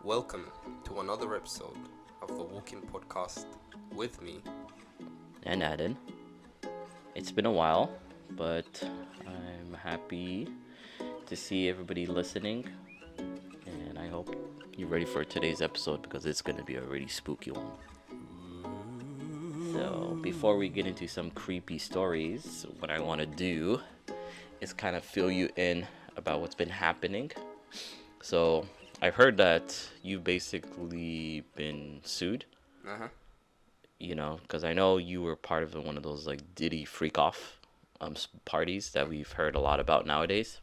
Welcome to another episode of the Walking Podcast with me. And Aden. It's been a while, but I'm happy to see everybody listening, and I hope you're ready for today's episode because it's going to be a really spooky one. So, before we get into some creepy stories, what I want to do is kind of fill you in about what's been happening. So, I've heard that you've basically been sued. Uh-huh. You know, because I know you were part of one of those like Diddy freak off parties that we've heard a lot about nowadays.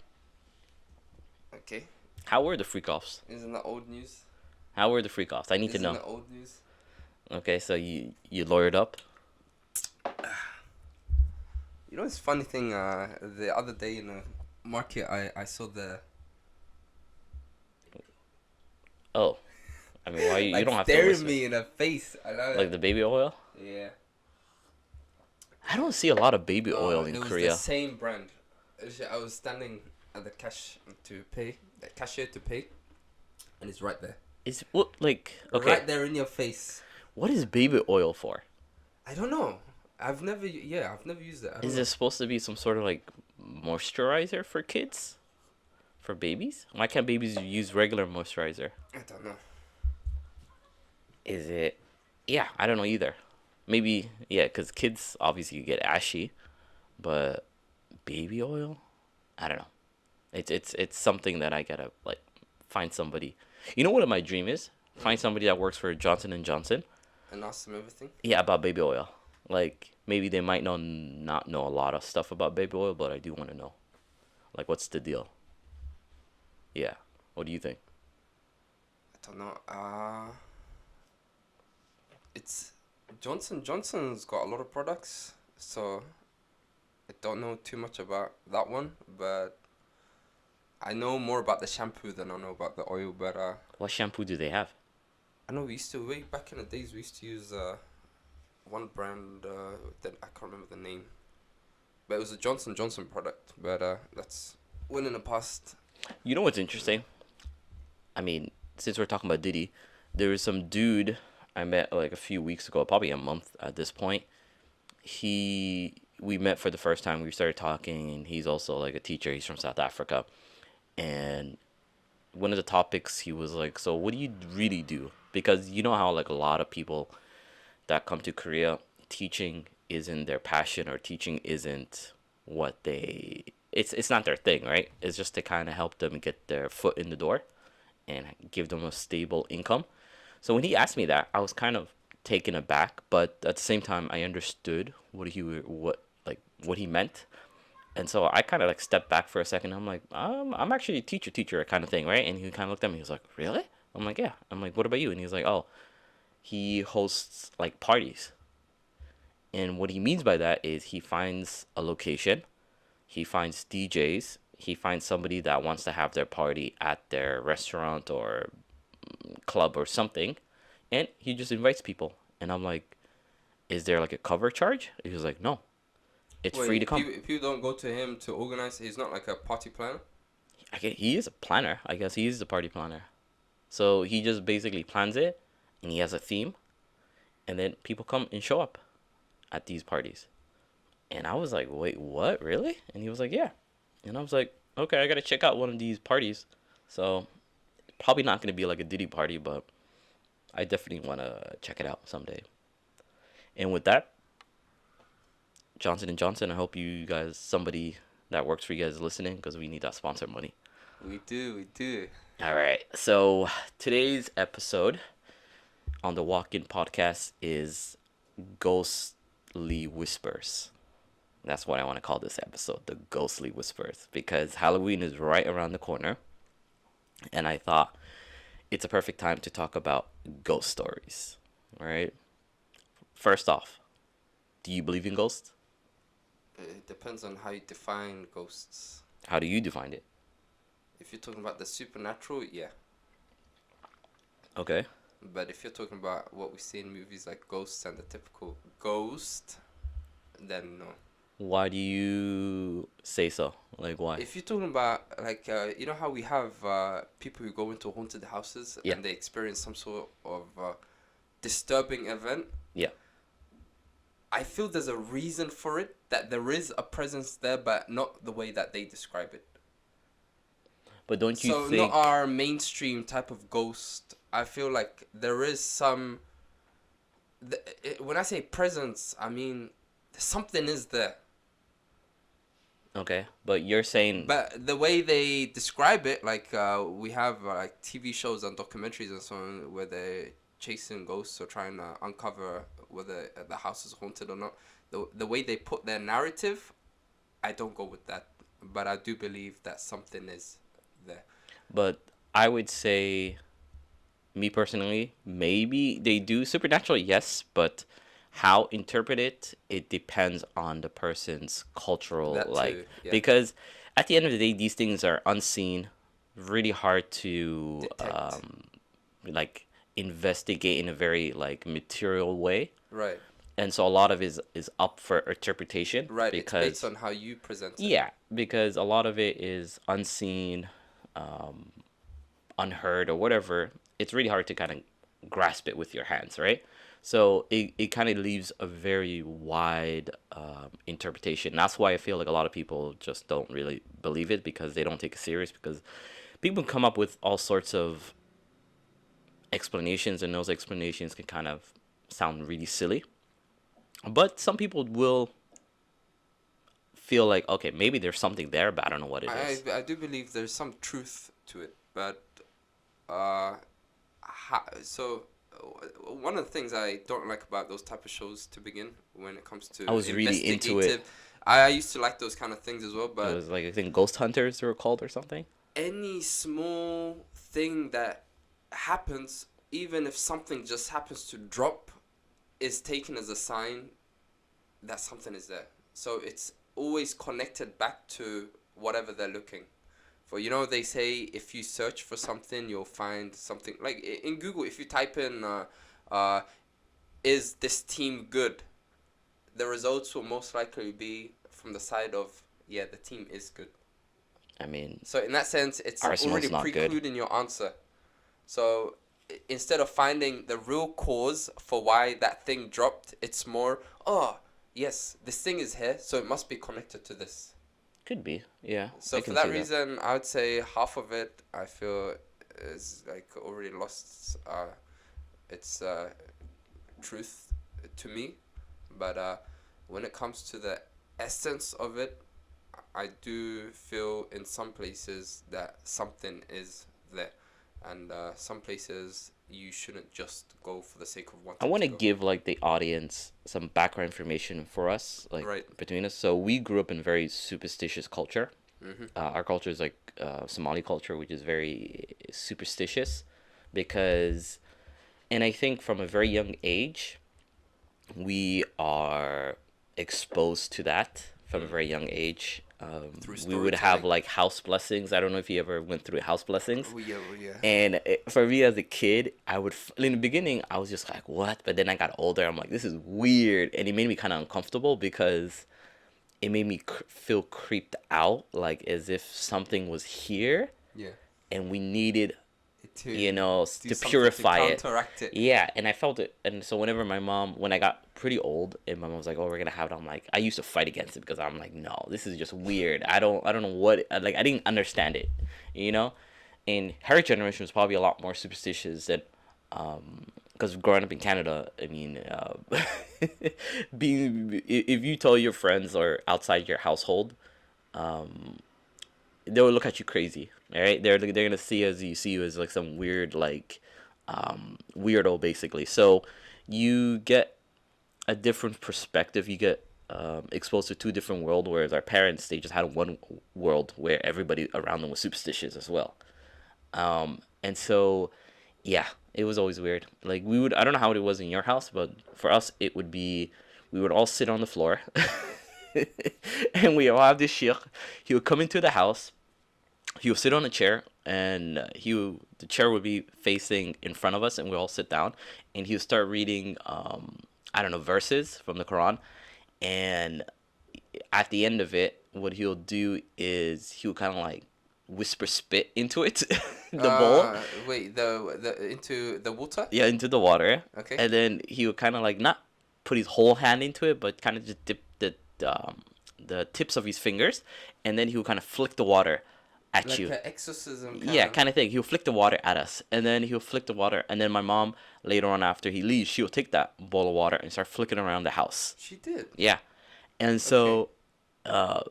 Okay. How were the freak offs? Isn't that old news? How were the freak offs? I need to Isn't know. that old news? Okay, so you lawyered up. You know, it's funny thing. The other day in the market, I saw the Oh, I mean, why you like don't have to staring whisper. me in the face. I know Like the baby oil? Yeah. I don't see a lot of baby oil in it was Korea. the same brand. I was standing at the cashier to pay, and it's right there. Is what like okay? Right there in your face. What is baby oil for? I don't know. I've never used it. Is it supposed to be some sort of like moisturizer for kids? For babies? Why can't babies use regular moisturizer? I don't know. Is it? Yeah, I don't know either. Maybe, yeah, because kids obviously get ashy, but baby oil? I don't know. It's something that I gotta like find somebody. You know what my dream is? Find somebody that works for Johnson and Johnson. And ask them everything. Yeah, about baby oil. Like maybe they might not know a lot of stuff about baby oil, but I do want to know. Like, what's the deal? Yeah. What do you think? I don't know. It's Johnson's got a lot of products, so I don't know too much about that one, but I know more about the shampoo than I know about the oil. But What shampoo do they have? I know we used to way back in the days we used to use one brand that I can't remember the name, but it was a Johnson product. But that's when in the past. You know what's interesting? I mean, since we're talking about Diddy, there was some dude I met like a few weeks ago, probably a month at this point. We met for the first time. We started talking, and he's also like a teacher. He's from South Africa, and one of the topics he was like, "So what do you really do?" Because you know how like a lot of people that come to Korea, teaching isn't their passion, or teaching isn't what they. It's not their thing, right? It's just to kind of help them get their foot in the door and give them a stable income. So when he asked me that, I was kind of taken aback, but at the same time, I understood what he meant, and so I kind of like stepped back for a second. I'm like, I'm actually a teacher kind of thing, right? And he kind of looked at me. He was like, really? I'm like, yeah. I'm like, what about you? And he was like, oh, he hosts like parties, and what he means by that is he finds a location, he finds DJs, he finds somebody that wants to have their party at their restaurant or club or something, and he just invites people. And I'm like, is there like a cover charge? He was like, no, it's free to come. If you don't go to him to organize, he's not like a party planner. He is a planner. I guess he is the party planner. So he just basically plans it, and he has a theme, and then people come and show up at these parties. And I was like, wait, what? Really? And he was like, yeah. And I was like, okay, I gotta check out one of these parties. So probably not gonna be like a Diddy party, but I definitely want to check it out someday. And with that, Johnson and Johnson, I hope you guys, somebody that works for you guys, is listening, because we need that sponsor money. We do. All right. So today's episode on the Walk-In Podcast is Ghostly Whispers. That's what I want to call this episode, the Ghostly Whispers, because Halloween is right around the corner, and I thought it's a perfect time to talk about ghost stories. All right. First off, do you believe in ghosts? It depends on how you define ghosts. How do you define it? If you're talking about the supernatural, yeah. Okay. But if you're talking about what we see in movies like ghosts and the typical ghost, then no. Why do you say so? Like why? If you're talking about like you know how we have people who go into haunted houses Yeah. and they experience some sort of disturbing event, Yeah. I feel there's a reason for it, that there is a presence there, but not the way that they describe it. But don't you So not think our mainstream type of ghost. I feel like there is some. When I say presence, I mean something is there. okay, but you're saying But the way they describe it, like we have like TV shows and documentaries and so on, where they're chasing ghosts or trying to uncover whether the house is haunted or not. The way they put their narrative, I don't go with that. But I do believe that something is there. but I would say me personally, maybe they do supernatural, yes, but how interpret it depends on the person's cultural That like too, yeah. because at the end of the day these things are unseen, really hard to Detect. like investigate in a very like material way. Right. And so a lot of it is up for interpretation Right. It's based because on how you present it. yeah, because a lot of it is unseen, unheard or whatever. It's really hard to kind of grasp it with your hands, right? So it kind of leaves a very wide interpretation. That's why I feel like a lot of people just don't really believe it because they don't take it serious because people come up with all sorts of explanations and those explanations can kind of sound really silly. But some people will feel like, okay, maybe there's something there, but I don't know what it is. I do believe there's some truth to it, but so one of the things I don't like about those type of shows to begin when it comes to I was really into it. I used to like those kind of things as well, It but was like I think Ghost Hunters they were called or something. any small thing that happens, even if something just happens to drop, is taken as a sign that something is there. So it's always connected back to whatever they're looking for. You know, they say if you search for something, you'll find something. Like in Google, if you type in, is this team good? The results will most likely be from the side of, yeah, the team is good. I mean, So in that sense, it's Arsenal's already not good. precluding your answer. So instead of finding the real cause for why that thing dropped, it's more, oh, yes, this thing is here, so it must be connected to this. Could be, yeah. So I for can that see that. reason, I would say half of it, I feel, is like already lost its truth to me. But when it comes to the essence of it, I do feel in some places that something is there, and some places you shouldn't just go for the sake of I wanting want to to go. give like the audience some background information for us, like Right. between us. So we grew up in very superstitious culture. Mm-hmm. Our culture is like Somali culture, which is very superstitious, because, and I think from a very young age, we are exposed to that from a very young age. Through We would have storytelling. like house blessings. I don't know if you ever went through house blessings. Oh yeah. And for me as a kid, in the beginning, I was just like, what? But then I got older. I'm like, this is weird. And it made me kind of uncomfortable because it made me feel creeped out, like as if something was here Yeah. and we needed, To do to something purify to it. counteract it. Yeah, and I felt it. And so whenever when I got pretty old and my mom was like, oh, we're going to have it, I'm like, I used to fight against it because I'm like, no, this is just weird. I don't know what, like, I didn't understand it, you know? And her generation was probably a lot more superstitious than, because growing up in Canada, I mean, if you tell your friends or outside your household, they will look at you crazy, right? They're gonna see you as like some weird like weirdo basically. So you get a different perspective. You get exposed to two different worlds. Whereas our parents, they just had one world where everybody around them was superstitious as well. And so, yeah, it was always weird. Like I don't know how it was in your house, but for us, it would be, we would all sit on the floor, and we all have this sheikh. He would come into the house. He would sit on a chair, and the chair would be facing in front of us, and we all sit down, and he would start reading, I don't know, verses from the Quran, and at the end of it, what he'll do is he'll kind of like whisper spit into it, the bowl, Wait, the into the water? yeah, into the water, Okay. and then he would kind of like not put his whole hand into it, but kind of just dip the tips of his fingers, and then he would kind of flick the water at Like you. an exorcism Yeah, kind of. kind of thing. He'll flick the water at us, and then he'll flick the water, and then my mom later on after he leaves, she'll take that bowl of water and start flicking around the house. She did. Yeah, and Okay. so uh,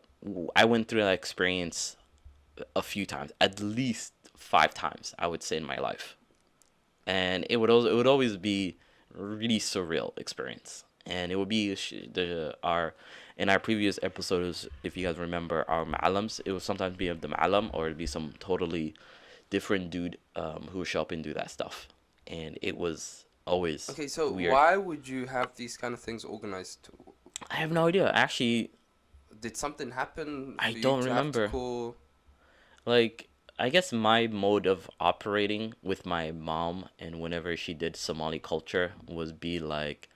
I went through that experience a few times, at least 5 times, I would say in my life, and it would always be really surreal experience, and it would be the our in our previous episodes, if you guys remember our ma'alams, it would sometimes be of the ma'alam or it'd be some totally different dude who would show up and do that stuff, and it was always Okay, so weird. why would you have these kind of things organized? I have no idea. Actually, Did something happen I for you don't to have to remember. call? Like, I guess my mode of operating with my mom and whenever she did Somali culture was be like,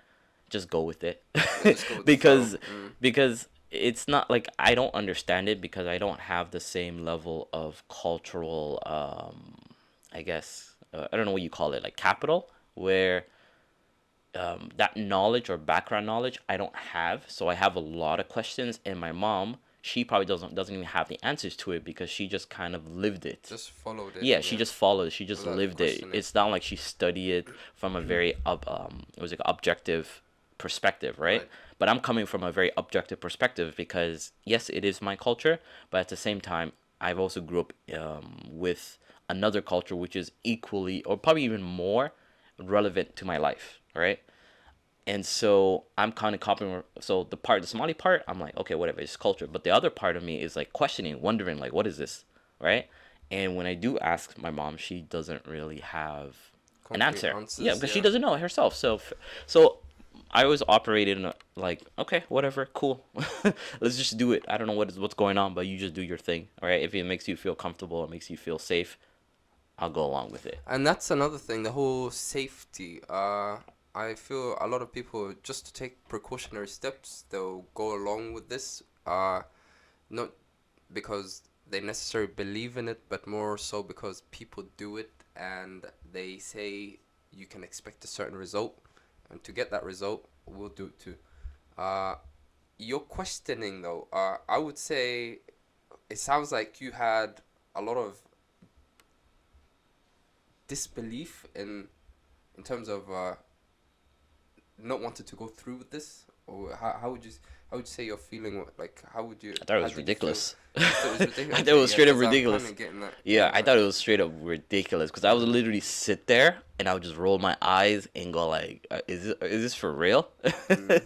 just go with it. Yeah, just go with the flow. because because it's not like I don't understand it because I don't have the same level of cultural I guess I don't know what you call it, like capital, where that knowledge or background knowledge I don't have. So I have a lot of questions, and my mom, she probably doesn't even have the answers to it because she just kind of lived it. Just followed it, Yeah, she yeah, just followed. She just without lived it. questioning. It's not like she studied it from a very it was like objective perspective, right? Right. But I'm coming from a very objective perspective because yes, it is my culture, but at the same time, I've also grew up with another culture which is equally or probably even more relevant to my life, right? And so I'm kind of copying. So the Somali part, I'm like, okay, whatever, it's culture. But the other part of me is like questioning, wondering, like, what is this, right? And when I do ask my mom, she doesn't really have an Concrete answer. Yeah, answers, because she yeah. doesn't know it herself. So I always operated in like, okay, whatever, cool, let's just do it. I don't know what's going on, but you just do your thing, all right? If it makes you feel comfortable, it makes you feel safe, I'll go along with it. And that's another thing, the whole safety. I feel a lot of people, just to take precautionary steps, they'll go along with this. Not because they necessarily believe in it, but more so because people do it and they say you can expect a certain result, and to get that result, we'll do it too. Uh, your questioning though, I would say it sounds like you had a lot of disbelief in terms of not wanted to go through with this, or how would you say you're feeling? Like I thought it how was did you feel? ridiculous. You thought it was I ridiculous. thought it Okay, was yeah, straight up because I'm kind ridiculous. of getting that, Yeah, getting I that. thought it was straight up ridiculous because I would literally sit there and I would just roll my eyes and go like, is this for real?" Mm,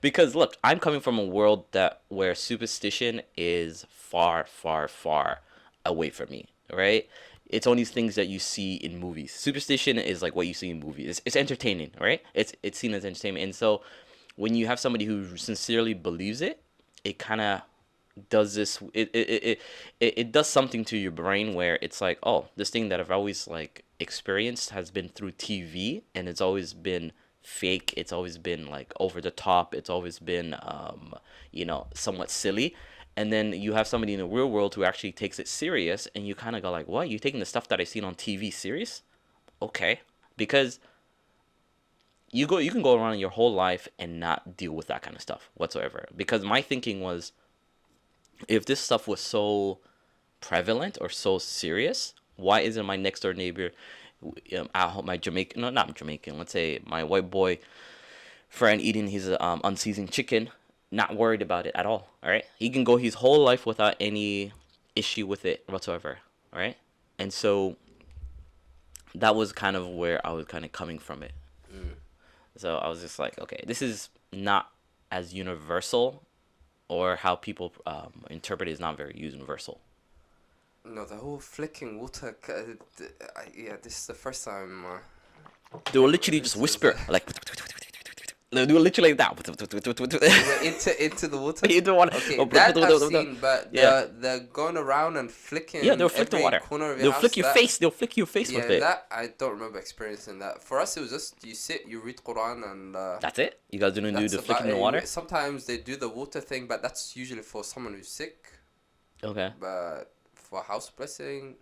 Because look, I'm coming from a world that where superstition is far, far, far away from me, right? It's only things that you see in movies. Superstition is like what you see in movies. It's entertaining, right? It's seen as entertainment, and so when you have somebody who sincerely believes it, it kind of does this it does something to your brain where it's like, oh, this thing that I've always like experienced has been through TV, and it's always been fake, it's always been like over the top, it's always been somewhat silly. And then you have somebody in the real world who actually takes it serious, and you kind of go like, what, you taking the stuff that I seen on TV serious? Okay. Because you can go around your whole life and not deal with that kind of stuff whatsoever. Because my thinking was, if this stuff was so prevalent or so serious, why isn't my next door neighbor, at home, my Jamaican, no, not Jamaican, let's say my white boy friend eating his unseasoned chicken, not worried about it at all? All right, he can go his whole life without any issue with it whatsoever. All right, and so that was kind of where I was kind of coming from it. mm. So I was just like, okay, this is not as universal, or how people interpret it is not very universal. No, the whole flicking water. Yeah, this is the first time. They will literally just This is whisper like, They do literally that. Wait, into the water. You don't want. Okay, that I've seen, but Yeah, the going around and yeah. They'll flicking flick the every water. corner of your They'll flick house. your That face. They'll flick your face with yeah, it. that I don't remember experiencing that. For us, it was just you sit, you read Quran, and That's it. You guys didn't do that's the about flicking the water. it. Sometimes they do the water thing, but that's usually for someone who's sick. Okay. But for house blessing,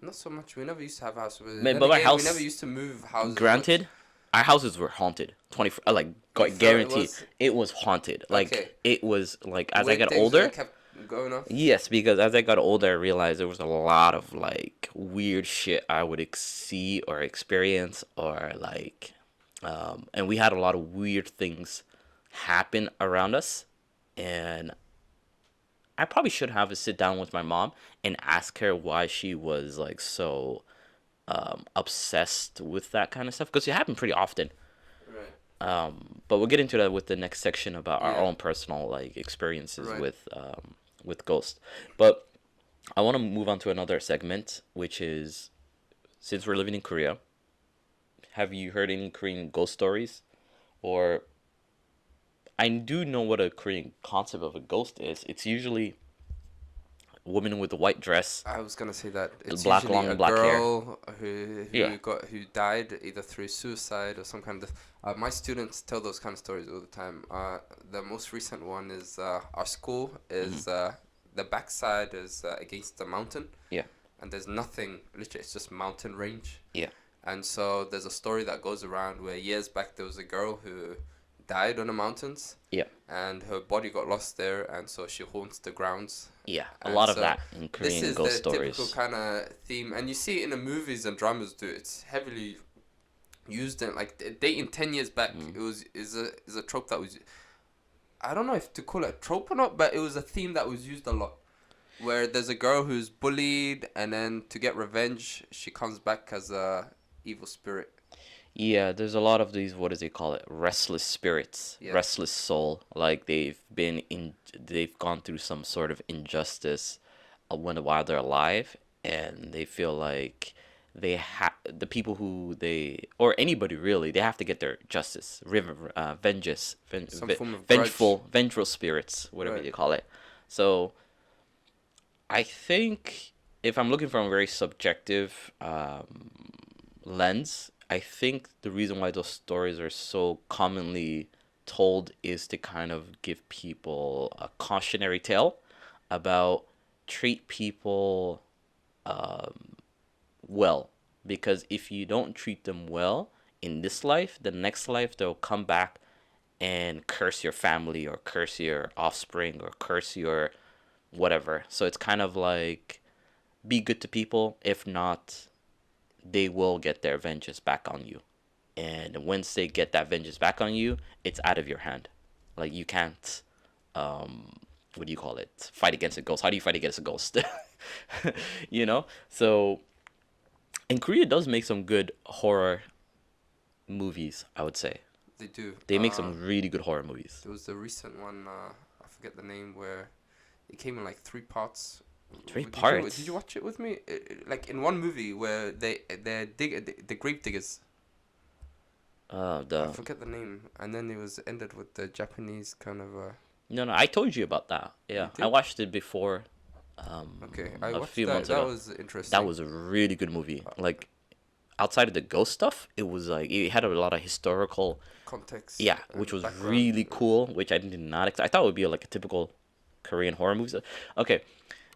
not so much. We never used to have a house blessing. Man, Then but my again, we never house, used to move houses much. granted, our houses were haunted. 24, like, You got felt it guaranteed. was It was haunted. Like, okay. it was, like, as I Weird got things older, kept going off. yes, because as I got older, I realized there was a lot of, like, weird shit I would see or experience, or, like, and we had a lot of weird things happen around us. And I probably should have a sit down with my mom and ask her why she was, like, so obsessed with that kind of stuff, because it happened pretty often. Right. But we'll get into that with the next section about our Yeah. own personal, like, experiences Right. with ghosts. But I want to move on to another segment, which is, since we're living in Korea, have you heard any Korean ghost stories? Or I do know what a Korean concept of a ghost is. It's usually a woman with a white dress, I was gonna say that it's black usually long a black hair. girl who Yeah. who died either through suicide or some kind of. My students tell those kind of stories all the time. The most recent one is our school is the backside is against the mountain, Yeah. and there's nothing. Literally, it's just mountain range. Yeah. And so there's a story that goes around where years back there was a girl who died on the mountains, Yeah. and her body got lost there, and so she haunts the grounds. Yeah. A And lot of so that in this Korean is ghost the typical stories. kind of theme, and you see it in the movies and dramas too. It's heavily used in like dating 10 years back. It was is a trope that was. I don't know if to call it a trope or not, but it was a theme that was used a lot. Where there's a girl who's bullied, and then to get revenge, she comes back as a evil spirit. Yeah, there's a lot of these, what does they call it? Restless spirits, Yeah. restless soul. Like they've gone through some sort of injustice while they're alive, and they feel like the people who or anybody really, they have to get their justice, Some form of grudge. vengeful spirits, whatever Right. you call it. So I think if I'm looking from a very subjective lens, I think the reason why those stories are so commonly told is to kind of give people a cautionary tale about treat people well. Because if you don't treat them well in this life, the next life they'll come back and curse your family or curse your offspring or curse your whatever. So it's kind of like be good to people. If not, they will get their vengeance back on you. And once they get that vengeance back on you, it's out of your hand. Like you can't, what do you call it? Fight against a ghost. How do you fight against a ghost? You know? So, and Korea does make some good horror movies, I would say. They do. They make some really good horror movies. There was the recent one. I forget the name where it came in like 3 parts. Three Did parts? Did you watch it with me? Like in one movie where the grave diggers. I The forget the name, and then it was ended with the Japanese kind of. No, I told you about that. Yeah, did? I watched it before. Okay, I A watched few that. months That ago. was interesting. That was a really good movie. Like outside of the ghost stuff, it was like it had a lot of historical, context. yeah, and which was background. really cool. Which I did not expect. I thought it would be like a typical Korean horror movie. Okay,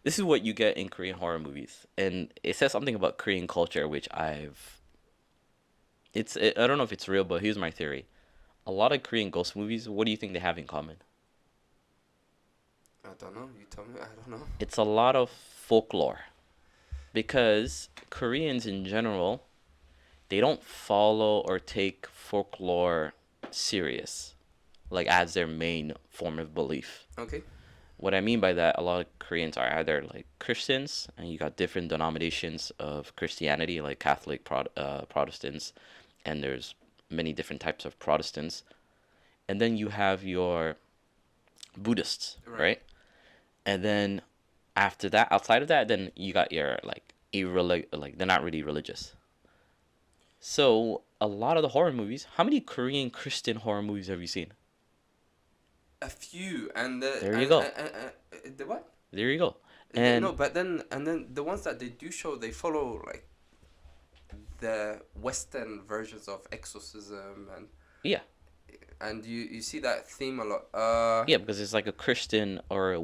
this is what you get in Korean horror movies, and it says something about Korean culture, which I don't know if it's real, but here's my theory. A lot of Korean ghost movies, what do you think they have in common? I don't know. You tell me. I don't know. It's a lot of folklore. Because Koreans in general, they don't follow or take folklore serious, like as their main form of belief. Okay. What I mean by that, a lot of Koreans are either like Christians, and you got different denominations of Christianity, like Catholic, Protestants, and there's many different types of Protestants. And then you have your Buddhists, Right. right? And then after that, outside of that, then you got your like like they're not really religious. So a lot of the horror movies. How many Korean Christian horror movies have you seen? A few, and the There you go. the what? There you go. No, And but then the ones that they do show, they follow like the Western versions of exorcism, yeah, and you see that theme a lot. yeah, because it's like a Christian or a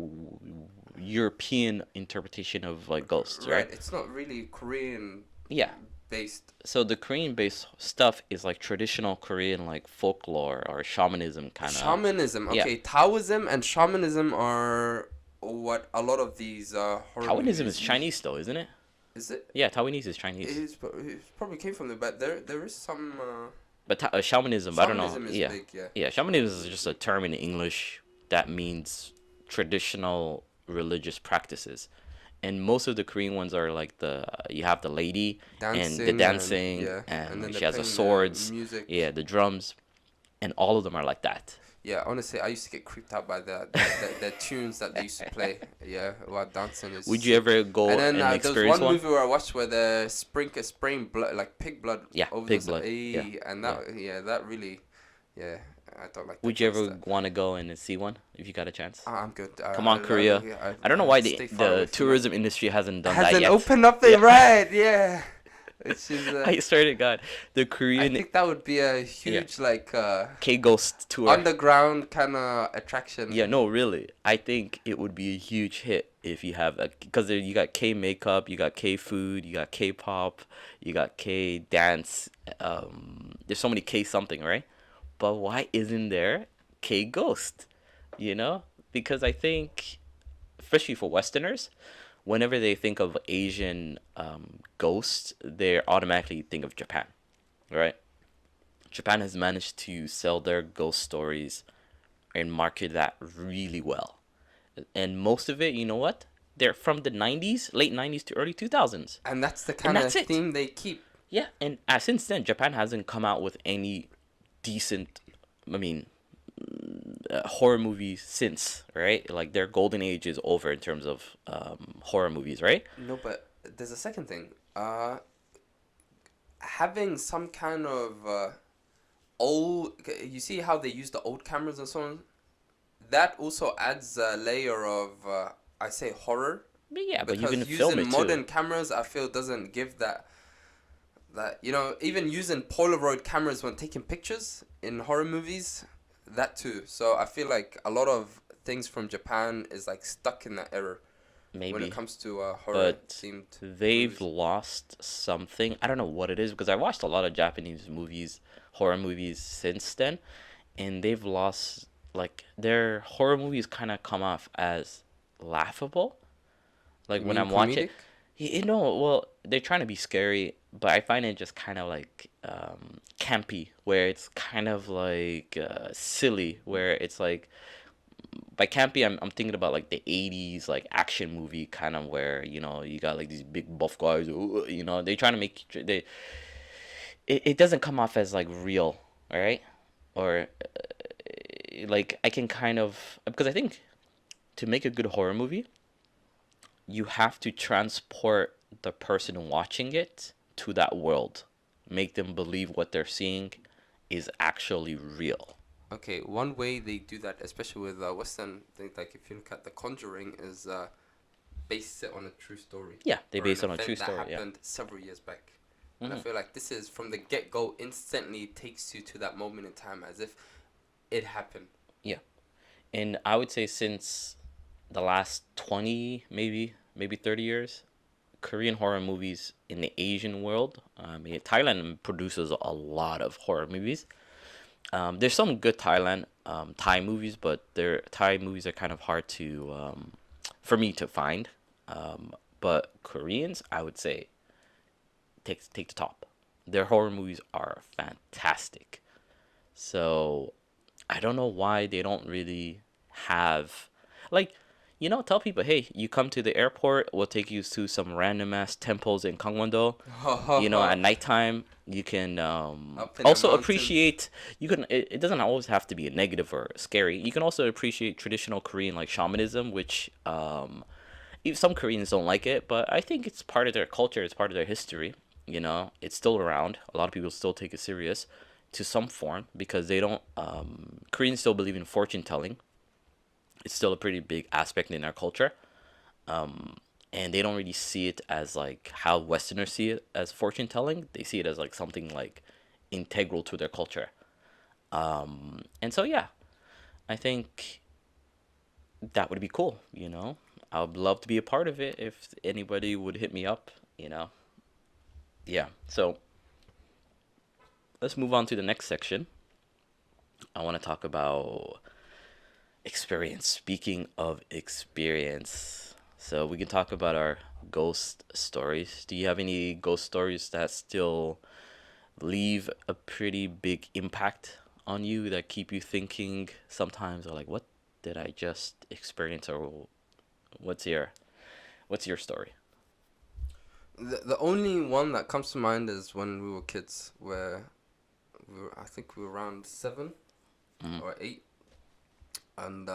European interpretation of like ghosts, Right. right? It's not really Korean Yeah. based. So the Korean based stuff is like traditional Korean like folklore or shamanism kind of. Shamanism. Yeah. Okay, Taoism and shamanism are what a lot of these horror Taoism is movies use. Chinese though, isn't it? Is it? Yeah, Taiwanese is Chinese. It probably came from there, but there is some But shamanism, I don't know. shamanism is Yeah. big. Yeah. Yeah, shamanism is just a term in English that means traditional religious practices. And most of the Korean ones are like the you have the lady and the Dancing dancing yeah, and then she they're has the playing swords, music. yeah, the drums, and all of them are like that. Yeah, honestly, I used to get creeped out by the tunes that they used to play. Yeah, while dancing is. Would you ever go And then and there was experience one one? movie where I watched where the spraying blood, like pig blood, Yeah, over pig the blood. Yeah, and that that really, yeah, I don't like. would that you kind of ever stuff. want to go and see one if you got a chance? I'm good. Come on, Korea. Yeah, I don't know why stay far away the from tourism industry hasn't that. done that Hasn't yet. opened up Yeah. it right. Yeah, it's just. I swear to God, the I Korean think that would be a huge like K-Ghost tour. underground kind of attraction. Yeah, no, really. I think it would be a huge hit if you have a because you got K makeup, you got K food, you got K pop, you got K dance. There's so many K something, right? But why isn't there K ghost? You know, because I think, especially for Westerners, whenever they think of Asian ghosts, they automatically think of Japan, right? Japan has managed to sell their ghost stories and market that really well. And most of it, you know what? They're from the 90s, late 90s to early 2000s. And that's the And kind of that's it. theme they keep. Yeah, and since then, Japan hasn't come out with any decent, I mean, horror movies since, right? Like their golden age is over in terms of horror movies, right? No, but there's a second thing. Having some kind of old. You see how they use the old cameras and so on. That also adds a layer of I say horror. But yeah, but you Because can film using it modern too. cameras, I feel doesn't give that even using Polaroid cameras when taking pictures in horror movies, that too. So I feel like a lot of things from Japan is like stuck in that era when Maybe. it comes to horror But themed they've movies. lost something. I don't know what it is because I watched a lot of Japanese movies, horror movies since then, and they've lost like their horror movies kind of come off as laughable. Like You when mean I'm watching, comedic? you know, well, they're trying to be scary, but I find it just kind of like campy, where it's kind of like silly, where it's like by campy, I'm thinking about like the 80s like action movie kind of where you know you got like these big buff guys, you know, they're trying to make it doesn't come off as like real, all right, or like I can kind of because I think to make a good horror movie you have to transport the person watching it to that world, make them believe what they're seeing is actually real. Okay, one way they do that, especially with Western things, like if you look at The Conjuring, is base it on a true story. Yeah, they Or base an it on a true event story. that Yeah. happened several years back. And I Mhm. feel like this is from the get go instantly takes you to that moment in time as if it happened. Yeah. And I would say since the last 20, maybe 30 years, Korean horror movies in the Asian world, I mean, Thailand produces a lot of horror movies. There's some good Thai movies, but their Thai movies are kind of hard to, for me to find. But Koreans, I would say, take the top. Their horror movies are fantastic. So I don't know why they don't really have like tell people, hey, you come to the airport, we'll take you to some random ass temples in Gangwon-do. At nighttime you can Up in the also mountains. appreciate it doesn't always have to be a negative or scary. You can also appreciate traditional Korean like shamanism, which some Koreans don't like it, but I think it's part of their culture, it's part of their history. You know, it's still around. A lot of people still take it serious to some form because they don't. Koreans still believe in fortune telling. It's still a pretty big aspect in our culture, and they don't really see it as like how Westerners see it as fortune telling. They see it as like something like integral to their culture. And so yeah, I think that would be cool. You know, I would love to be a part of it if anybody would hit me up. You know, yeah. So let's move on to the next section. I want to talk about experience. Speaking of experience, so we can talk about our ghost stories. Do you have any ghost stories that still leave a pretty big impact on you that keep you thinking sometimes, or like, what did I just experience, or what's your what's your story? The only one that comes to mind is when we were kids, where I think we were around 7 or 8, and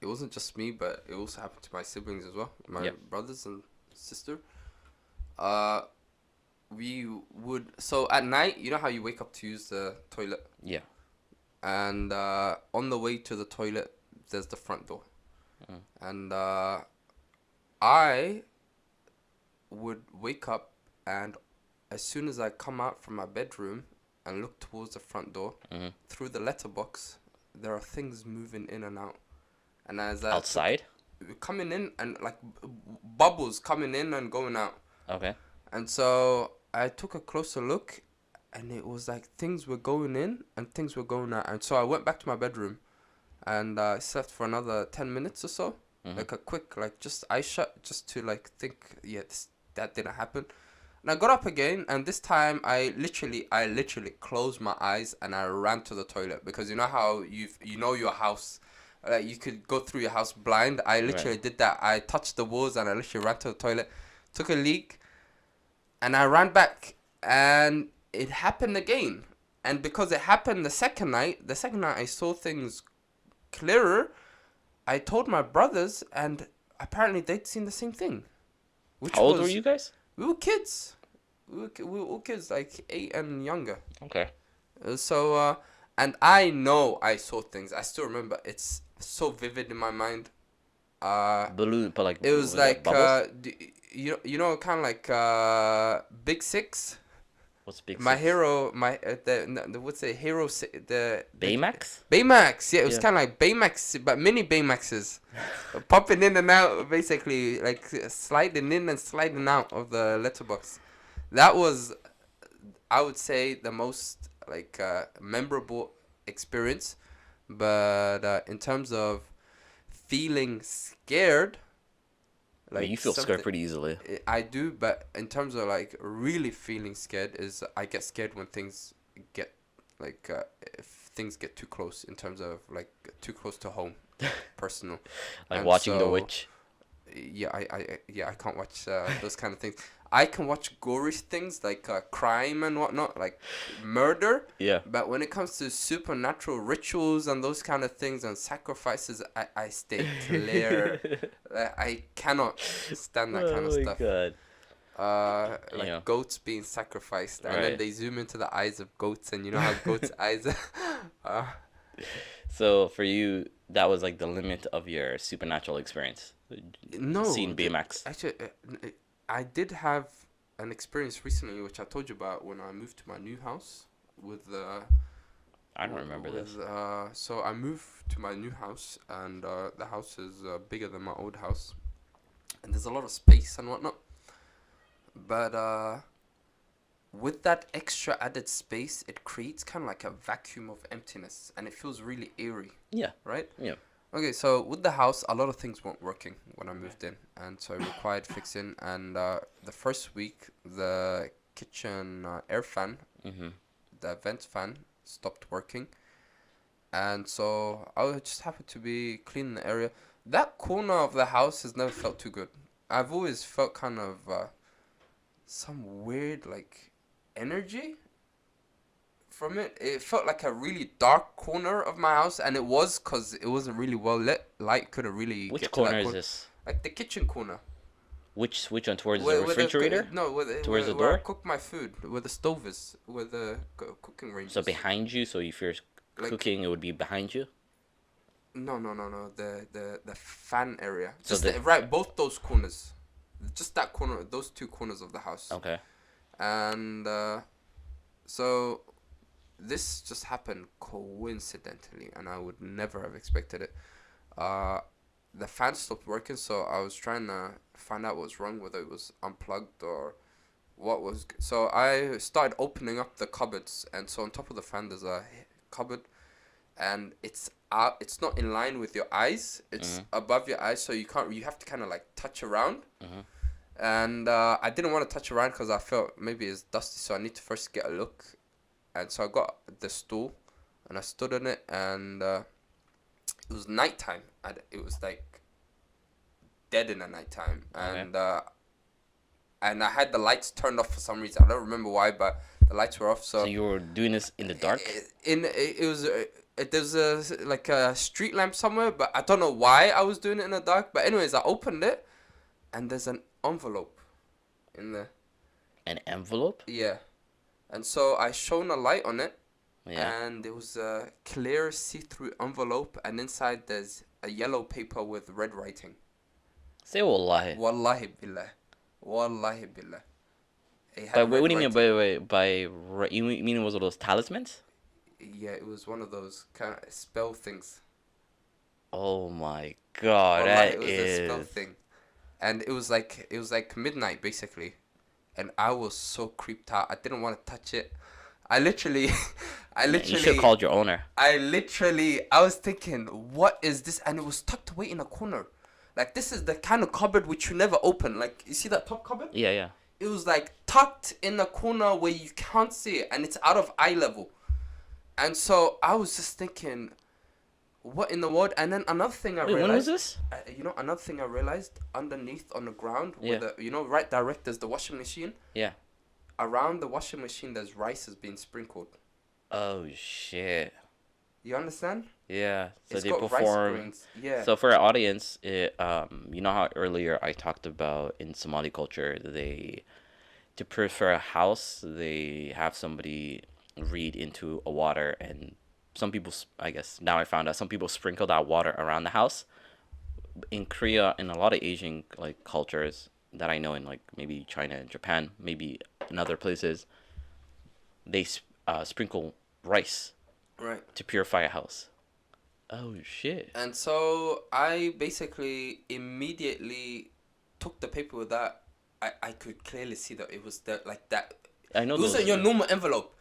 it wasn't just me, but it also happened to my siblings as well, my Yep. brothers and sister. Uh, we would so at night, you know how you wake up to use the toilet, Yeah. and on the way to the toilet, there's the front door, Mm. and I would wake up, and as soon as I come out from my bedroom and look towards the front door, Hmm. through the letterbox, there are things moving in and out. And as I Outside. coming in and like bubbles coming in and going out. Okay. And so I took a closer look, and it was like things were going in and things were going out. And so I went back to my bedroom, and slept for another 10 minutes or so. Hmm. Like a quick, like just eyes shut, just to like think, yeah, that didn't happen. And I got up again, and this time I literally closed my eyes and I ran to the toilet, because you know how you know your house, you could go through your house blind. I Right. literally did that. I touched the walls and I literally ran to the toilet, took a leak, and I ran back, and it happened again. And because it happened the second night I saw things clearer. I told my brothers, and apparently they'd seen the same thing, How which old were was you guys? we were kids. We were all kids, like 8 and younger. Okay. So, and I know I saw things. I still remember. It's so vivid in my mind. Uh, Balloon, but like, it was was that like, bubbles? kind of like Big Six. What's Big My Six? hero, my the what's the hero? The Baymax? Baymax. Yeah, it was Yeah. kind of like Baymax, but mini Baymaxes, popping in and out, basically like sliding in and sliding out of the letterbox. That was, I would say, the most like memorable experience. But in terms of feeling scared, I mean, you like feel scared something pretty easily. I do. But in terms of like really feeling scared, is I get scared when things get like if things get too close, in terms of like too close to home, personal. Like And watching The so Witch. yeah, I can't watch those kind of things. I can watch gory things like crime and whatnot, like murder. Yeah. But when it comes to supernatural rituals and those kind of things and sacrifices, I stay clear. I cannot stand that kind of Oh my stuff. god. Like Yeah. goats being sacrificed, and then Right. they zoom into the eyes of goats, and you know how goats' eyes. uh, So for you, that was like the limit of your supernatural experience. no, Seeing Baymax. actually, I did have an experience recently, which I told you about when I moved to my new house with I don't remember this. so I moved to my new house, and the house is bigger than my old house, and there's a lot of space and whatnot. But with that extra added space, it creates kind of like a vacuum of emptiness, and it feels really eerie, Yeah. right? Yeah. Okay, so with the house, a lot of things weren't working when I moved in, and so it required fixing. And the first week, the kitchen air fan, Mhm. the vent fan, stopped working, and so I was just happened to be cleaning the area. That corner of the house has never felt too good. I've always felt kind of some weird like energy from it. It felt like a really dark corner of my house, and it was because it wasn't really well lit. Light couldn't really Which get to that corner is corner. this? Like the kitchen corner. Which one? Towards the Where refrigerator? no, Towards the where I door? cook my food, where the stove is, where the cooking range So is. behind you, so if you're Like cooking, it would be behind you. no, the fan area. So Just the right, both those corners. Just that corner, those two corners of the house. okay. And so this just happened coincidentally, and I would never have expected it. Uh, the fan stopped working, so I was trying to find out what was wrong, whether it was unplugged or what was. So I started opening up the cupboards, and so on top of the fan there's a cupboard, and it's out. It's not in line with your eyes. It's above your eyes, so you can't. You have to kind of like touch around. And I didn't want to touch around because I felt maybe it's dusty, so I need to first get a look. And so I got the stool, and I stood on it, and it was nighttime. It was like dead in the nighttime, and I had the lights turned off for some reason. I don't remember why, but the lights were off. So So you were doing this in the dark? it was there's a like a street lamp somewhere, but I don't know why I was doing it in the dark. But anyways, I opened it, and there's an envelope in there. An envelope? Yeah, and so I shone a light on it. Yeah. And it was a clear see-through envelope, and inside there's a yellow paper with red writing. Say wallahi. Wallahi billah. Wallahi billah. It had But red what do you mean writing. you mean it was one of those talismans? Yeah, it was one of those kind of spell things. Oh my god, Wallahi, that it was a spell is. thing. And it was like midnight basically. And I was so creeped out. I didn't want to touch it. I literally You should have called your owner. I was thinking, what is this? And it was tucked away in a corner. Like, this is the kind of cupboard which you never open. Like, you see that top cupboard? Yeah, yeah. It was like tucked in a corner where you can't see it, and it's out of eye level. And so I was just thinking, what in the world? And then another thing I Wait, realized. when was this? Another thing I realized, underneath on the ground, Yeah. where right direct there's the washing machine. Yeah. Around the washing machine, there's rice has been sprinkled. Oh shit. You understand? Yeah. So It's they got rice perform. grains. Yeah. So for our audience, you know how earlier I talked about in Somali culture, to purify a house, they have somebody read into a water, and some people, I guess now I found out, some people sprinkle that water around the house. In Korea, in a lot of Asian like cultures that I know, in like maybe China and Japan, maybe in other places, they sprinkle rice Right. to purify a house. Oh shit. And so I basically immediately took the paper with that. I could clearly see that it was like that. I know It those. wasn't your normal envelope.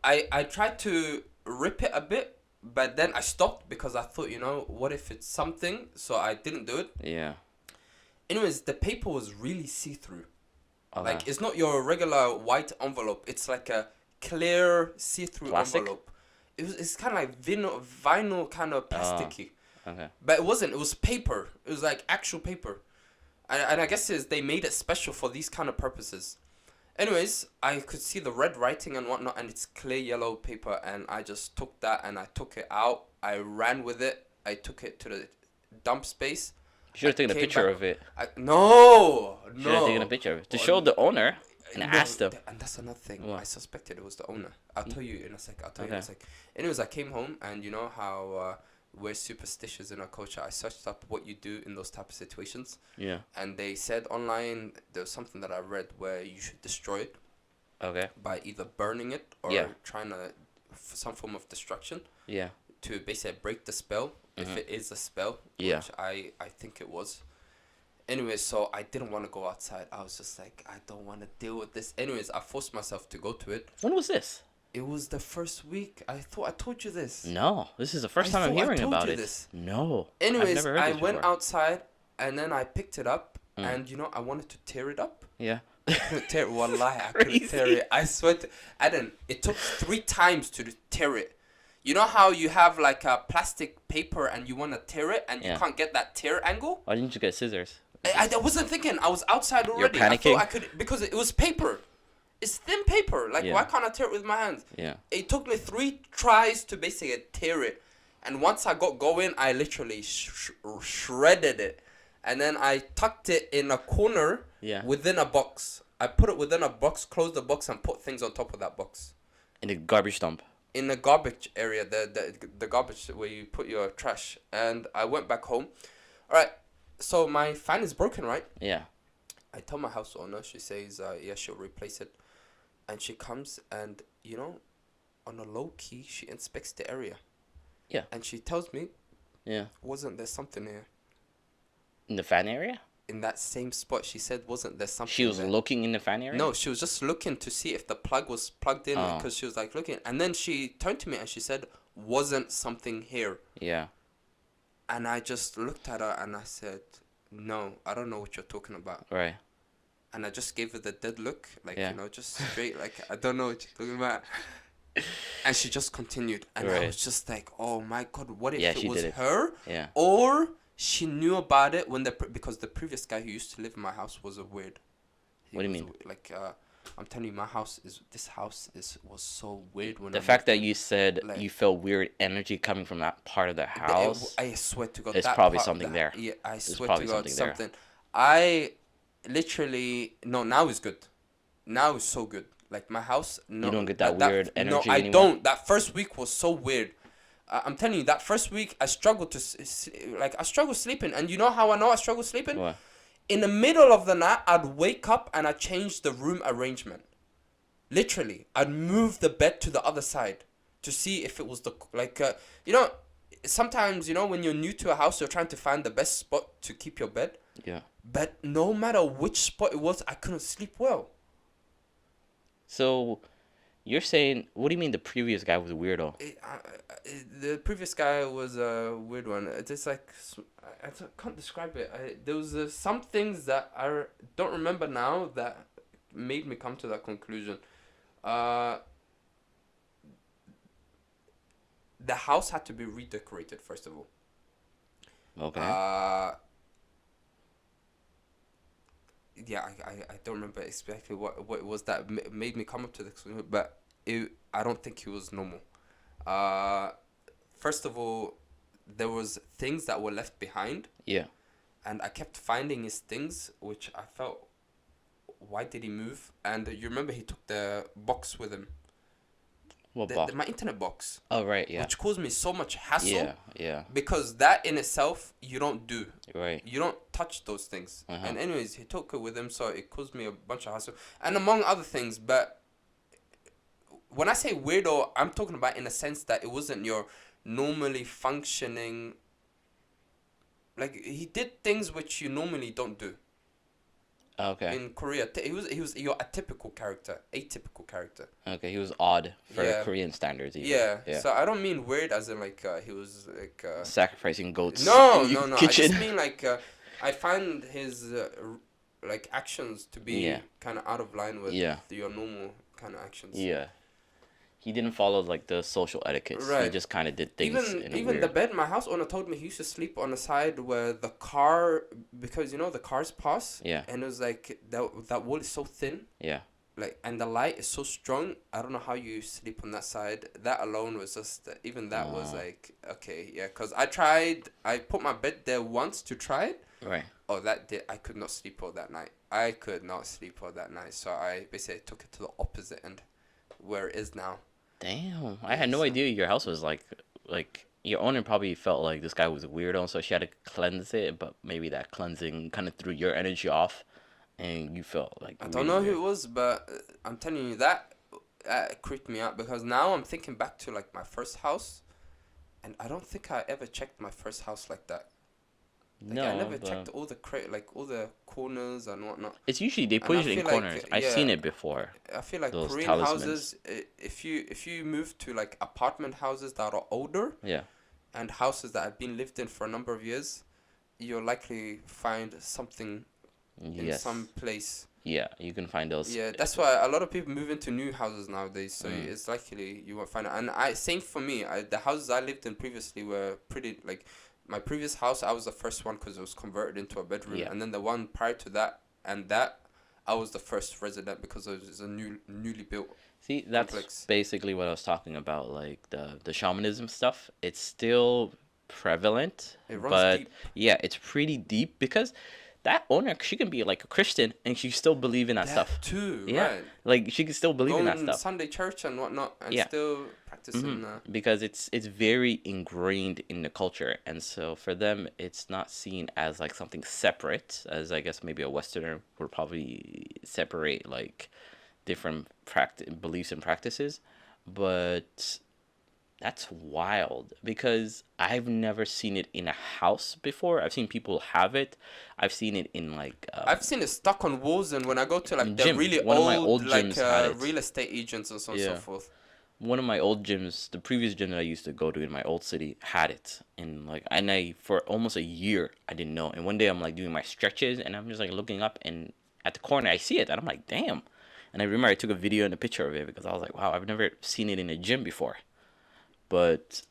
I tried to rip it a bit, but then I stopped because I thought, what if it's something? So I didn't do it. Yeah. Anyways, the paper was really see-through. Okay. Like, it's not your regular white envelope. It's like a clear see-through Plastic? envelope. It's kind of like vinyl kind of plasticky. Okay. But it wasn't. It was paper. It was like actual paper. And I guess they made it special for these kind of purposes. Anyways, I could see the red writing and whatnot, and it's clear yellow paper, and I just took that and I took it out. I ran with it. I took it to the dump space. You should have taken a came picture back- of it. No. You should have taken a picture of it to show the owner and No, ask them. And that's another thing. What? I suspected it was the owner. I'll tell you in a sec. Okay. Anyways, I came home, and you know how we're superstitious in our culture. I searched up what you do in those type of situations, Yeah. and they said online there was something that I read where you should destroy it Okay. by either burning it or Yeah. trying to some form of destruction Yeah. to basically break the spell if it is a spell. Yeah. Which I think it was. Anyways, so I didn't want to go outside. I was just like, I don't want to deal with this. Anyways, I forced myself to go to it. When was this? It was the first week. I thought I told you this. No, this is the first I time I'm thought I hearing told about you it. this. No. I've Anyways, never heard I this went before. outside and then I picked it up and I wanted to tear it up. Yeah. I couldn't tear it. Wallahi, I couldn't tear it. I swear to Adam, it took 3 times to tear it. You know how you have like a plastic paper and you want to tear it and you Yeah. can't get that tear angle? Why didn't you get scissors? I wasn't thinking. I was outside already. I panicking? thought I could because it was paper. It's thin paper. Like, Yeah. why can't I tear it with my hands? Yeah. It took me 3 tries to basically tear it. And once I got going, I literally shredded it. and then I tucked it in a corner Yeah. within a box. I put it within a box, closed the box, and put things on top of that box. In a garbage dump. In the garbage area, the garbage where you put your trash. And I went back home. All right, so my fan is broken, right? Yeah. I tell my house owner. She says, yeah, she'll replace it. And she comes and, on a low key, she inspects the area. Yeah. And she tells me, Yeah. wasn't there something here? In the fan area? In that same spot, she said, wasn't there something She was there? looking in the fan area? No, she was just looking to see if the plug was plugged in, Oh. because she was like looking. And then she turned to me and she said, wasn't something here? Yeah. And I just looked at her and I said, no, I don't know what you're talking about. Right. And I just gave her the dead look, like, Yeah. just straight, like, I don't know what you're talking about. And she just continued. And I Right. was just like, oh my God, what if Yeah, it she was did it. her? Yeah. Or she knew about it because the previous guy who used to live in my house was a weird. What do you was mean? Like, I'm telling you, this house was so weird when The I fact moved that in. you said Like- you felt weird energy coming from that part of the house. I swear to God, It's that probably part- something there. Yeah, I swear to probably God, something there. something. I literally no. Now it's good. Now it's so good. Like my house. No, You don't get that weird energy No, I anymore? don't. That first week was so weird. I'm telling you, that first week I struggled to I struggled sleeping. And you know how I know I struggled sleeping? What? In the middle of the night, I'd wake up and I'd change the room arrangement. Literally, I'd move the bed to the other side to see if it was sometimes, when you're new to a house, you're trying to find the best spot to keep your bed. Yeah. But no matter which spot it was, I couldn't sleep well. So, you're saying, what do you mean the previous guy was a weirdo? The previous guy was a weird one. It's like, I can't describe it. There was some things that I don't remember now that made me come to that conclusion. The house had to be redecorated, first of all. Okay. Yeah, I don't remember exactly what it was that made me come up to this, but I don't think it was normal. First of all, there was things that were left behind, Yeah. and I kept finding his things, which I felt, why did he move? And you remember he took the box with him, What box? my internet box, Oh, right, yeah. which caused me so much hassle. Yeah, yeah. Because that in itself, you don't do. Right. You don't touch those things. Uh-huh. And anyways, he took it with him, so it caused me a bunch of hassle. And among other things, but when I say weirdo, I'm talking about in a sense that it wasn't your normally functioning. Like, he did things which you normally don't do. Okay. In Korea, he was your atypical character. Okay, he was odd for Yeah. Korean standards even. Yeah. Yeah. So I don't mean weird as in like he was like Sacrificing goats No, in no, your no. kitchen. I just mean like I find his like actions to be Yeah. kind of out of line with Yeah. your normal kind of actions. Yeah. He didn't follow like the social etiquette. He Right. just kind of did things in a Even weird. the bed, my house owner told me he used to sleep on the side where the car, because the cars pass. Yeah. And it was like that wall is so thin, Yeah. like, and the light is so strong. I don't know how you sleep on that side. That alone was just even that was like okay, yeah. Cause I put my bed there once to try it. Right. Oh, I could not sleep all that night. I could not sleep all that night. So I basically took it to the opposite end, where it is now. Damn. I had no idea your house was like your owner probably felt like this guy was a weirdo, so she had to cleanse it, but maybe that cleansing kind of threw your energy off and you felt like I don't know who it was, but I'm telling you that creeped me out because now I'm thinking back to like my first house, and I don't think I ever checked my first house like that. Like, No, I never but checked all the all the corners and whatnot. it's usually they put I it in feel like, corners. I've seen yeah. it before. I feel like Those Korean talismans. houses, if you move to like apartment houses that are older Yeah. and houses that have been lived in for a number of years, you'll likely find something in Yes. some place. Yeah, you can find those. Yeah, that's why a lot of people move into new houses nowadays. So Mm. it's likely you won't find it. And same for me. The houses I lived in previously were pretty like my previous house. I was the first one because it was converted into a bedroom, Yeah. and then the one prior to that, I was the first resident because it was a newly built. See, that's complex. basically what I was talking about, like the shamanism stuff. It's still prevalent, It runs but deep. yeah, it's pretty deep because that owner, she can be like a Christian and she still believe in that stuff. That too, Yeah, right? like she can still believe in that Going stuff. Sunday church and whatnot, and Yeah. still practicing. Because it's very ingrained in the culture, and so for them it's not seen as like something separate, as I guess maybe a Westerner would probably separate like different beliefs and practices. But that's wild because I've never seen it in a house before. I've seen people have it. I've seen it in like I've seen it stuck on walls, and when I go to like the gym. really One of my old old gyms had it. real estate agents and so on and so Yeah. forth. One of my old gyms, the previous gym that I used to go to in my old city, had it. And I for almost a year I didn't know. And one day I'm like doing my stretches and I'm just like looking up and at the corner I see it and I'm like, damn. And I remember I took a video and a picture of it because I was like, wow, I've never seen it in a gym before. But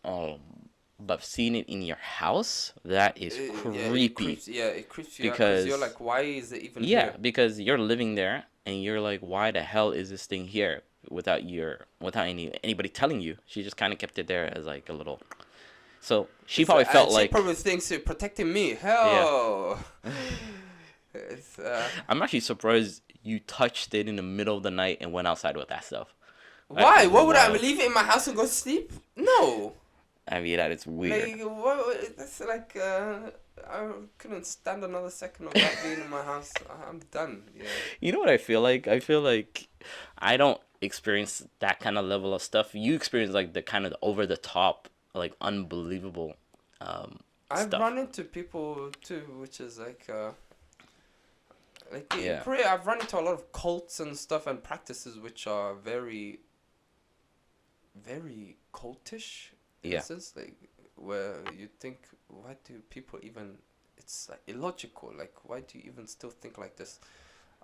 seeing it in your house, that is Yeah, it creepy. creeps. Yeah, it creeps you out because you're Because like, why is it even yeah, here? because you're living there and you're like, why the hell is this thing here without anybody telling you? She just kind of kept it there as like a little. So she probably felt She like probably thinks you're protecting me. yeah. Hell. It's, I'm actually surprised you touched it in the middle of the night and went outside with that stuff. That why? is What would I wild. leave it in my house and go sleep? No. I mean, that is weird. Like, what? That's like, I couldn't stand another second of that being in my house. I'm done. Yeah. You know what I feel like? I feel like I don't experience that kind of level of stuff. You experience like the kind of over the top, like unbelievable I've stuff. run into people too, which is like in Yeah. Korea, I've run into a lot of cults and stuff and practices which are very, very cultish in a Yeah. sense, like where you think, why do people even? It's like illogical. Like, why do you even still think like this?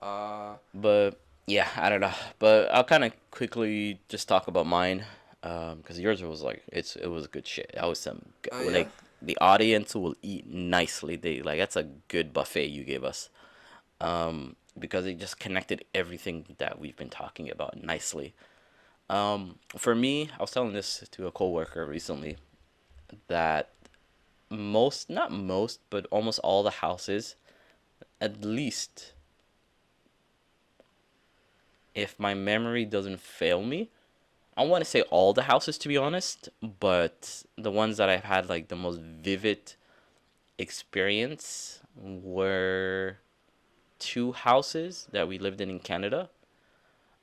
Uh, But yeah, I don't know. But I'll kind of quickly just talk about mine, because yours was like it was good shit. That was some yeah. like the audience will eat nicely. They like that's a good buffet you gave us. Because it just connected everything that we've been talking about nicely. For me, I was telling this to a coworker recently that not most, but almost all the houses, at least if my memory doesn't fail me, I want to say all the houses to be honest, but the ones that I've had like the most vivid experience were two houses that we lived in Canada.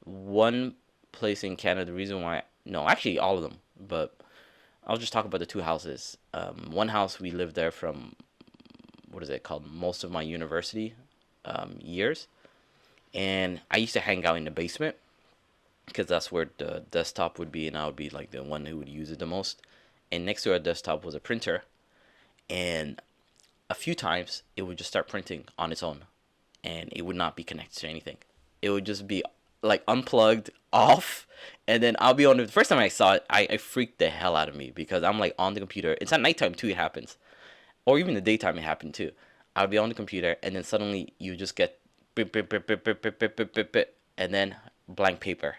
One place in Canada, the reason why, no, actually all of them, but I'll just talk about the two houses. One house we lived there from, what is it called, most of my university years. And I used to hang out in the basement because that's where the desktop would be, and I would be like the one who would use it the most. And next to our desktop was a printer, and a few times it would just start printing on its own, and it would not be connected to anything. It would just be like unplugged off, and then I'll be on it. The first time I saw it, I freaked the hell out of me because I'm like on the computer. It's at nighttime too. It happens, or even the daytime it happened too. I would be on the computer, and then suddenly you just get bip, bip, bip, bip, bip, bip, bip, bip, bip, bip, and then blank paper.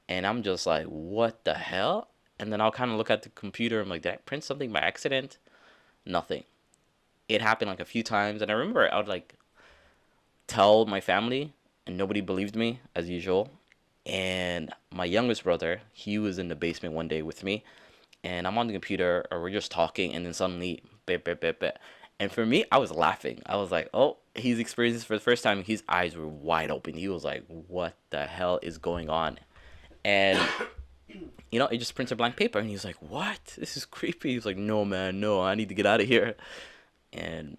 And I'm just like, what the hell? And then I'll kind of look at the computer. I'm like, did I print something by accident? Nothing. It happened like a few times. And I remember I would like tell my family, and nobody believed me as usual. And my youngest brother, he was in the basement one day with me. And I'm on the computer, or we're just talking. And then suddenly, bip, bip, bip, bip. And for me, I was laughing. I was like, oh, he's experienced this for the first time. His eyes were wide open. He was like, what the hell is going on? And it just prints a blank paper, and he's like, what, this is creepy. He's like, no man, no, I need to get out of here. And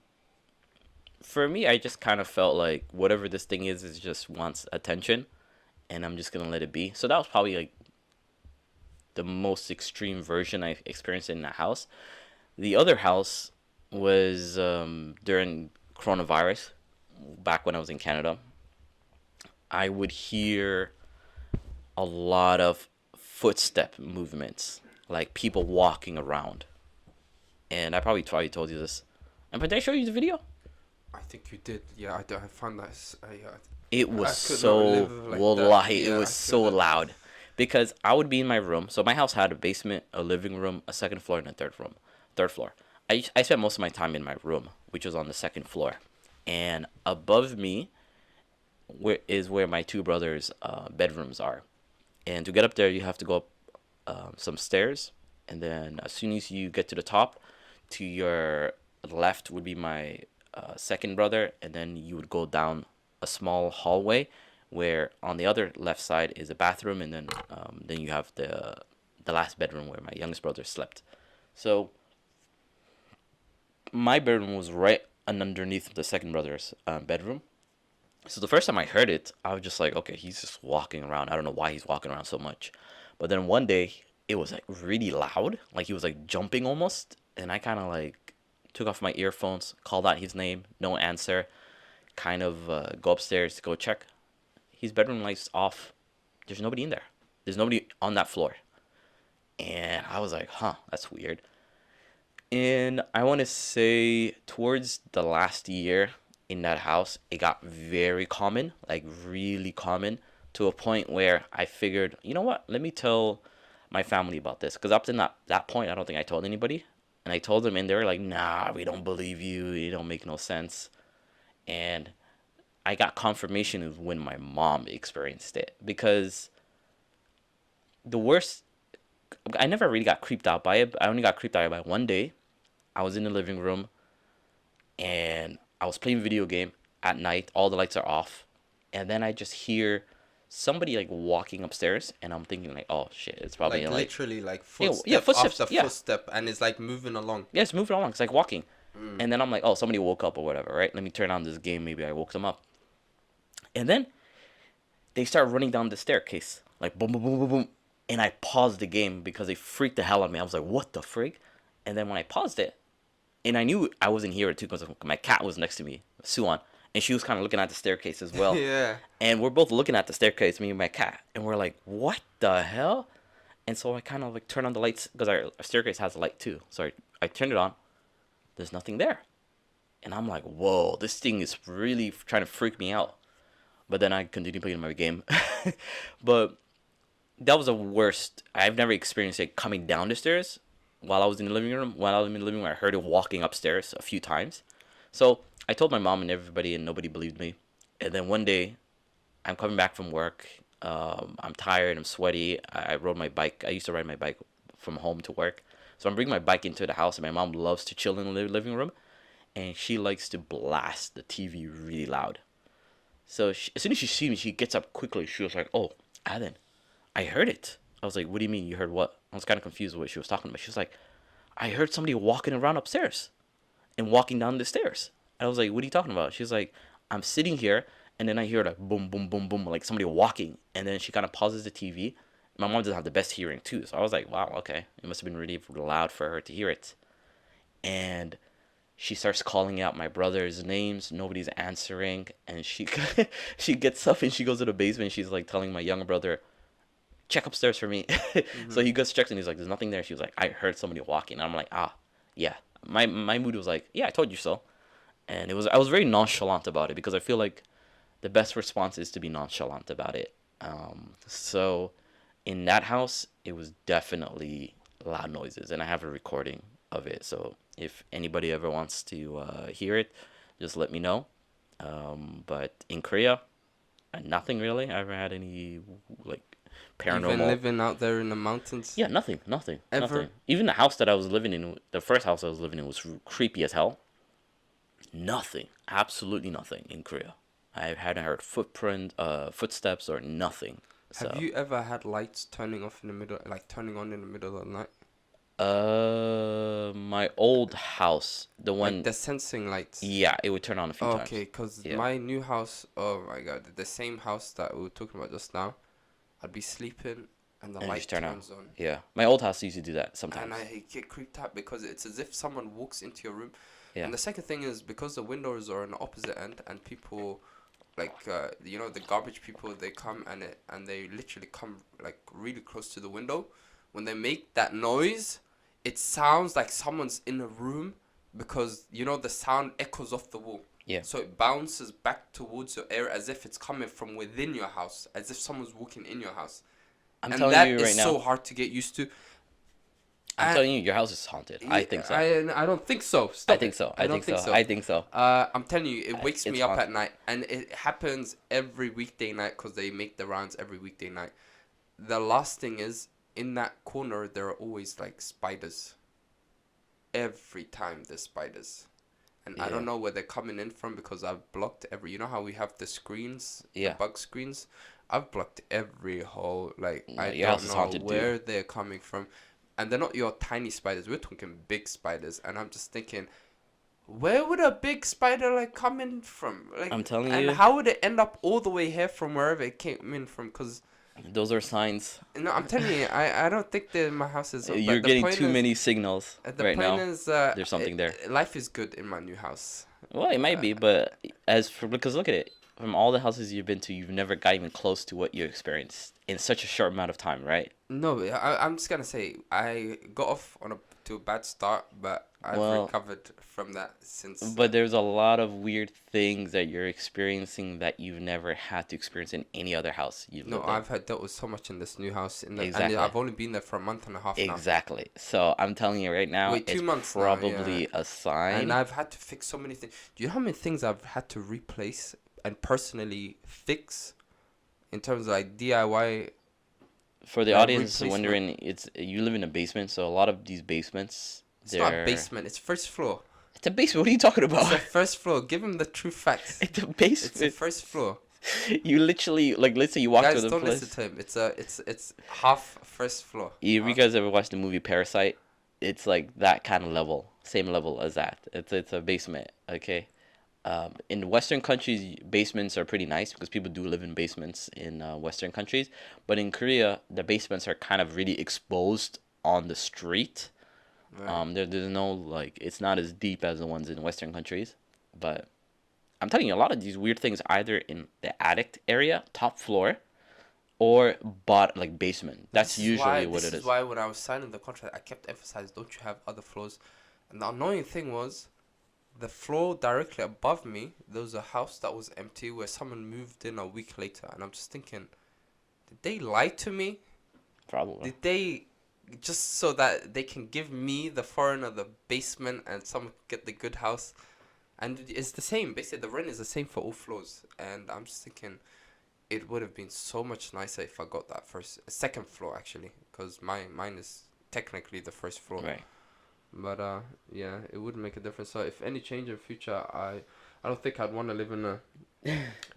for me, I just kind of felt like whatever this thing is just wants attention, and I'm just gonna let it be. So that was probably like the most extreme version I experienced in that house. The other house was during coronavirus, back when I was in Canada. I would hear a lot of footstep movements, like people walking around. And I probably told you this. And did I show you the video? I think you did. Yeah, I found that. It I was could not so live like that. wallahi, it Yeah, was I so couldn't. loud. Because I would be in my room. So my house had a basement, a living room, a second floor, and a third floor. I spent most of my time in my room, which was on the second floor, and above me where my two brothers' bedrooms are. And to get up there, you have to go up some stairs, and then as soon as you get to the top, to your left would be my second brother, and then you would go down a small hallway, where on the other left side is a bathroom, and then you have the last bedroom where my youngest brother slept. So my bedroom was right underneath the second brother's bedroom. So the first time I heard it, I was just like, okay, he's just walking around. I don't know why he's walking around so much. But then one day, it was like really loud. Like he was like jumping almost. And I kind of like took off my earphones, called out his name, no answer. Kind of go upstairs to go check. His bedroom lights off. There's nobody in there. There's nobody on that floor. And I was like, huh, that's weird. And I want to say towards the last year in that house, it got very common, like really common, to a point where I figured, you know what, let me tell my family about this. Because up to that point, I don't think I told anybody. And I told them, and they were like, nah, we don't believe you. You don't make no sense. And I got confirmation of when my mom experienced it. Because the worst, I never really got creeped out by it. I only got creeped out by it one day. I was in the living room and I was playing video game at night. All the lights are off, and then I just hear somebody like walking upstairs, and I'm thinking like, oh shit, it's probably Like like literally like yeah, footstep footsteps. after Yeah, footstep, and it's like moving along. yeah, it's moving along. It's like walking, Mm. and then I'm like, oh, somebody woke up or whatever, right? Let me turn on this game. Maybe I woke them up, and then they start running down the staircase like boom, boom, boom, boom, boom, and I paused the game because they freaked the hell out of me. I was like, what the freak? And then when I paused it, and I knew I wasn't here too because my cat was next to me, Suan, and she was kind of looking at the staircase as well. Yeah. And we're both looking at the staircase, me and my cat, and we're like, "What the hell?" And so I kind of like turn on the lights because our staircase has a light too. So I turned it on. There's nothing there, and I'm like, "Whoa, this thing is really trying to freak me out." But then I continued playing my game. But that was the worst. I've never experienced it coming down the stairs while I was in the living room. While I was in the living room, I heard it walking upstairs a few times. So I told my mom and everybody, and nobody believed me. And then one day, I'm coming back from work. I'm tired. I'm sweaty. I rode my bike. I used to ride my bike from home to work. So I'm bringing my bike into the house, and my mom loves to chill in the living room, and she likes to blast the TV really loud. So as soon as she sees me, she gets up quickly. She was like, "Oh, Alan, I heard it." I was like, "What do you mean you heard what?" I was kind of confused with what she was talking about. She was like, "I heard somebody walking around upstairs and walking down the stairs." I was like, "What are you talking about?" She was like, "I'm sitting here, and then I hear like boom, boom, boom, boom, like somebody walking." And then she kind of pauses the TV. My mom doesn't have the best hearing too, so I was like, "Wow, okay, it must have been really loud for her to hear it." And she starts calling out my brother's names. Nobody's answering, and she she gets up and she goes to the basement. She's like telling my younger brother, check upstairs for me. So Mm-hmm. he goes checks and he's like, there's nothing there. She was like, I heard somebody walking. And I'm like, ah, yeah. My mood was like, yeah, I told you so. And I was very nonchalant about it because I feel like the best response is to be nonchalant about it. So in that house, it was definitely loud noises, and I have a recording of it. So if anybody ever wants to hear it, just let me know. But in Korea, nothing really. I ever had any like Even paranormal. living out there in the mountains, Yeah, nothing, nothing, ever. nothing. Even the house that I was living in, the first house I was living in, was creepy as hell. Nothing, absolutely nothing in Korea. I hadn't heard footsteps or nothing. Have So, you ever had lights turning off in the middle, like turning on in the middle of the night? my old house, the Like one, the sensing lights. yeah, it would turn on a few Okay, times. because Yeah, my new house, oh my god, the same house that we were talking about just now, I'd be sleeping and the and it just light turn on. turns on. Yeah, my old house used to do that And sometimes. I get creeped out because it's as if someone walks into your room. Yeah, And the second thing is because the windows are on the opposite end and people, like, the garbage people, they come and they literally come like really close to the window. When they make that noise, it sounds like someone's in a room because, the sound echoes off the wall. yeah. So it bounces back towards your ear as if it's coming from within your house, as if someone's walking in your house. I'm And telling that you is right now. so hard to get used to. I'm I, telling you, your house is haunted. I think so. I don't think so. I Stop think it. so. I I don't think think so. so. I think so. I'm telling you, it wakes It's me up haunted. at night, and it happens every weekday night because they make the rounds every weekday night. The last thing is, in that corner, there are always like spiders. Every time there's spiders. And I Yeah. don't know where they're coming in from because I've blocked every. You know how we have the screens, the Yeah. bug screens? I've blocked every hole. Like, No, I your house don't is know haunted, dude. where they're coming from. And they're not your tiny spiders. We're talking big spiders. And I'm just thinking, where would a big spider like come in from? I'm Like, telling and you, how would it end up all the way here from wherever it came in from? Because, those are signs. no, I'm telling you, I don't think that my house is. You're But the getting point too is, many signals the right point now. is, There's something there. life is good in my new house. Well, it might Uh, be, but as for because look at it, from all the houses you've been to, you've never got even close to what you experienced in such a short amount of time, right? No, I'm just gonna say I got off on to a bad start, but I've Well, recovered from that since. but there's a lot of weird things that you're experiencing that you've never had to experience in any other house you've No, lived in. I've had dealt with so much in this new house, and Exactly. I've only been there for a month and a half now. Exactly. So I'm telling you right now, Wait, it's 2 months now, yeah. probably a And sign. I've had to fix so many things. Do you know how many things I've had to replace and personally fix in terms of like DIY For the audience replacement? wondering, it's you live in a basement, so a lot of these basements, It's not a they're basement. It's first floor. it's a basement. What are you talking It's about? a first floor. Give him the true facts. It's a It's a basement. first floor. You literally like let's say you walk to Guys, the don't listen place. to him. It's half first floor. If you Half. guys ever watched the movie Parasite, it's like that kind of level, same level as that. It's a basement, okay? In Western countries, basements are pretty nice because people do live in basements in Western countries. But in Korea, the basements are kind of really exposed on the street. Right. There's no like it's not as deep as the ones in Western countries. But I'm telling you, a lot of these weird things either in the attic area, top floor, or like basement. That's usually what This it is is. why when I was signing the contract, I kept emphasizing, don't you have other floors? And the annoying thing was, the floor directly above me, there was a house that was empty where someone moved in a week later, and I'm just thinking, did they lie to me? Probably. Did they just so that they can give me the foreigner the basement and someone get the good house? And it's the same. Basically, the rent is the same for all floors. And I'm just thinking, it would have been so much nicer if I got that second floor actually, because mine is technically the first floor. Right. But yeah, it would make a difference. So if any change in future, I don't think I'd want to live in a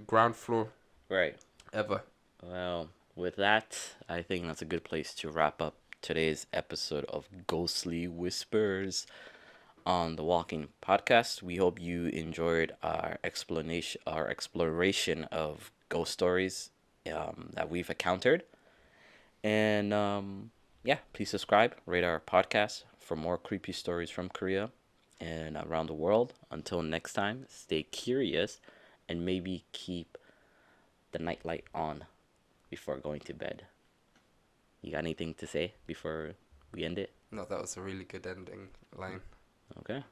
ground floor Right. ever. Well, with that, I think that's a good place to wrap up today's episode of Ghostly Whispers on the Walking Podcast. We hope you enjoyed our exploration of ghost stories that we've encountered. And yeah, please subscribe, rate our podcast for more creepy stories from Korea and around the world. Until next time, stay curious and maybe keep the nightlight on before going to bed. You got anything to say before we end it? No, that was a really good ending line. Okay.